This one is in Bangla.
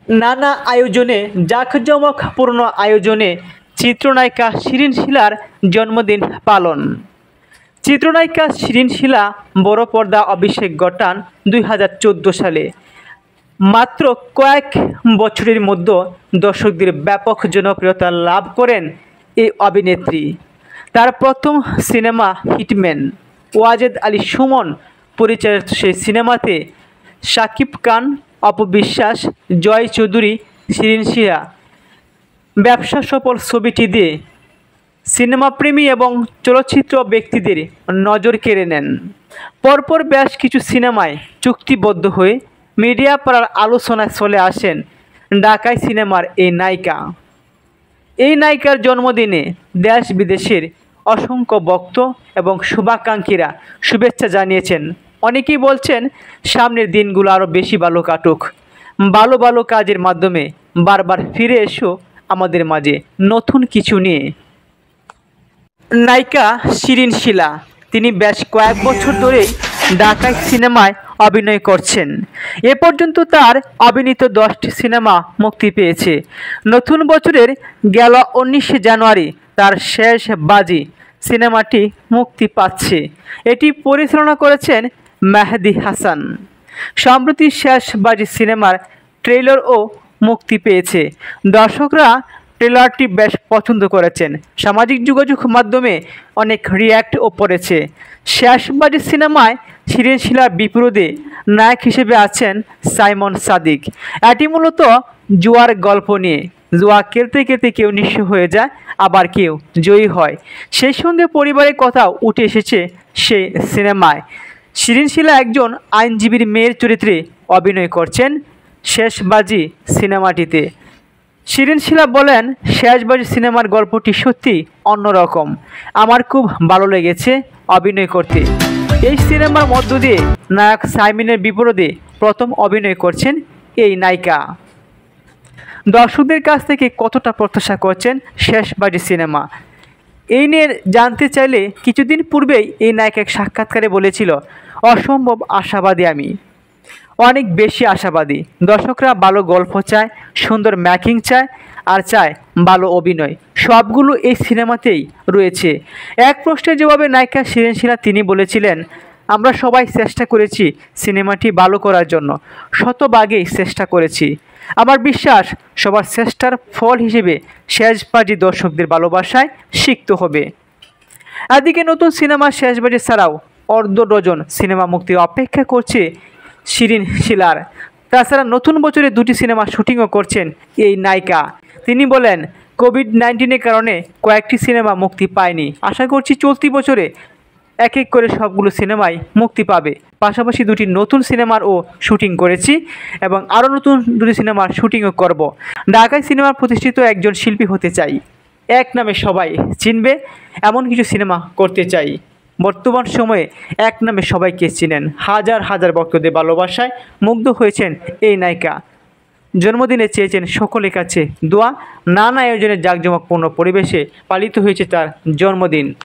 নানা আয়োজনে জাঁকজমকপূর্ণ আয়োজনে চিত্রনায়িকা শিরিন শিলার জন্মদিন পালন। চিত্রনায়িকা শিরিন শিলা বড় পর্দা অভিষেক ঘটান 2014 সালে। মাত্র কয়েক বছরের মধ্যে দর্শকদের ব্যাপক জনপ্রিয়তা লাভ করেন এই অভিনেত্রী। তার প্রথম সিনেমা হিটম্যান, ওয়াজেদ আলী সুমন পরিচালিত সেই সিনেমাতে শাকিব খান, অপু বিশ্বাস, জয় চৌধুরী, শিরিন শিলা ব্যবসা সফল ছবিটি দিয়ে সিনেমাপ্রেমী এবং চলচ্চিত্র ব্যক্তিদের নজর কেড়ে নেন। পরপর বেশ কিছু সিনেমায় চুক্তিবদ্ধ হয়ে মিডিয়া পাড়ার আলোচনায় চলে আসেন ঢাকাই সিনেমার এই নায়িকা। এই নায়িকার জন্মদিনে দেশ বিদেশের অসংখ্য ভক্ত এবং শুভাকাঙ্ক্ষীরা শুভেচ্ছা জানিয়েছেন। অনেকেই বলছেন সামনের দিনগুলো আরও বেশি ভালো কাটুক, ভালো ভালো কাজের মাধ্যমে বারবার ফিরে এসো আমাদের মাঝে নতুন কিছু নিয়ে। নায়িকা শিরিন শিলা তিনি বেশ কয়েক বছর ধরেই ঢাকাই সিনেমায় অভিনয় করছেন। এ পর্যন্ত তার অভিনীত 10টি সিনেমা মুক্তি পেয়েছে। নতুন বছরের গেল 19 জানুয়ারি তার শেষ বাজি সিনেমাটি মুক্তি পাচ্ছে। এটি পরিচালনা করেছেন মেহেদী হাসান। সম্প্রতি শেষ বাজি সিনেমার ট্রেলারও মুক্তি পেয়েছে। দর্শকরা ট্রেলারটি বেশ পছন্দ করেছেন। সামাজিক যোগাযোগ মাধ্যমে অনেক রিয়্যাক্টও পড়েছে। শেষবাজি সিনেমায় শিরিন শিলার বিপরীতে নায়ক হিসেবে আছেন সাইমন সাদিক। এটি মূলত জুয়ার গল্প নিয়ে। জুয়া খেলতে খেলতে কেউ নিঃস্ব হয়ে যায়, আবার কেউ জয়ী হয়। সেই সঙ্গে পরিবারের কথাও উঠে এসেছে সেই সিনেমায়। শিরিন শিলা একজন আইনজীবীর মেয়ের চরিত্রে অভিনয় করছেন শেষবাজি সিনেমাটিতে। শিরিন শিলা বলেন, শেষবাজি সিনেমার গল্পটি সত্যি অন্যরকম। আমার খুব ভালো লেগেছে অভিনয় করতে। এই সিনেমার মধ্য দিয়ে নায়ক সাইমনের বিপরীতে প্রথম অভিনয় করছেন এই নায়িকা। দর্শকদের কাছ থেকে কতটা প্রত্যাশা করছেন শেষবাজি সিনেমা, এই নিয়ে জানতে চাইলে কিছুদিন পূর্বেই এই নায়িকা এক সাক্ষাৎকারে বলেছিল, অসম্ভব আশাবাদী, আমি অনেক বেশি আশাবাদী। দর্শকরা ভালো গল্প চায়, সুন্দর মেকিং চায়, আর চায় ভালো অভিনয়। সবগুলো এই সিনেমাতেই রয়েছে। এক প্রশ্নের জবাবে নায়িকা শিরিন শিলা তিনি বলেছিলেন, আমরা সবাই চেষ্টা করেছি সিনেমাটি ভালো করার জন্য, শতভাগেই চেষ্টা করেছি। আমার বিশ্বাস সবার চেষ্টার ফল হিসেবে শেষবাজি দর্শকদের ভালোবাসায় সিক্ত হবে। এদিকে নতুন সিনেমা শেষবাজি ছাড়াও অর্ধ ডজন সিনেমা মুক্তির অপেক্ষা করছে শিরিন শিলার। তাছাড়া নতুন বছরে 2টি সিনেমা শুটিংও করছেন এই নায়িকা। তিনি বলেন, কোভিড-19-এর কারণে কয়েকটি সিনেমা মুক্তি পায়নি। আশা করছি চলতি বছরে এক এক করে সবগুলো সিনেমাই মুক্তি পাবে। পাশাপাশি 2টি নতুন সিনেমারও শুটিং করেছি এবং আরও নতুন 2টি সিনেমার শুটিংও করব। ঢাকায় সিনেমার প্রতিষ্ঠিত একজন শিল্পী হতে চাই, এক নামে সবাই চিনবে এমন কিছু সিনেমা করতে চাই। বর্তমান সময়ে এক নামে সবাইকে চিনেন। হাজার হাজার ভক্তদের ভালোবাসায় মুগ্ধ হয়েছেন এই নায়িকা। জন্মদিনে চেয়েছেন সকলের কাছে দোয়া। নানা আয়োজনের জাঁকজমকপূর্ণ পরিবেশে পালিত হয়েছে তার জন্মদিন।